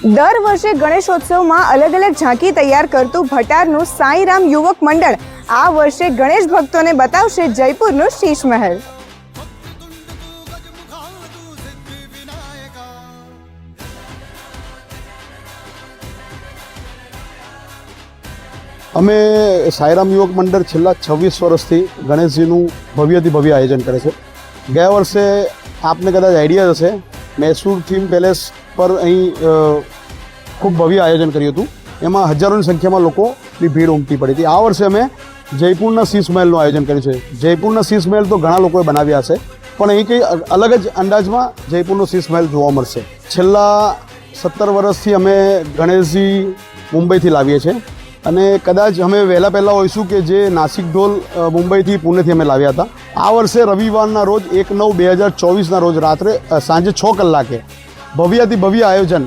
દર વર્ષે ગણેશોત્સવમાં અલગ અલગ ઝાંકી તૈયાર કરતું ભટારનું સાંઈરામ યુવક મંડળ આ વર્ષે ગણેશ ભક્તોને બતાવશે જયપુરનો શીશ મહેલ। અમે સાંઈરામ યુવક મંડળ છેલ્લા 26 વર્ષથી ગણેશજીનું ભવ્યથી ભવ્ય આયોજન કરે છે। ગયા વર્ષે આપને કદાચ આઈડિયા હશે, મૈસૂર થીમ પેલેસ પર અહીં ખૂબ ભવ્ય આયોજન કર્યું હતું, એમાં હજારોની સંખ્યામાં લોકોની ભીડ ઉમટી પડી હતી। આ વર્ષે અમે જયપુરના શીશ મહેલનું આયોજન કર્યું છે। જયપુરના શીશ મહેલ તો ઘણા લોકોએ બનાવ્યા હશે, પણ અહીં કંઈ અલગ જ અંદાજમાં જયપુરનો શીશ મહેલ જોવા મળશે। છેલ્લા 17 વર્ષથી અમે ગણેશજી મુંબઈથી લાવીએ છીએ, અને કદાચ અમે વહેલા પહેલાં હોઈશું કે જે નાસિક ઢોલ મુંબઈથી પુણેથી અમે લાવ્યા હતા। આ વર્ષે રવિવારના રોજ 1/9/2024ના રોજ રાત્રે સાંજે 6 કલાકે ભવ્યાથી ભવ્ય આયોજન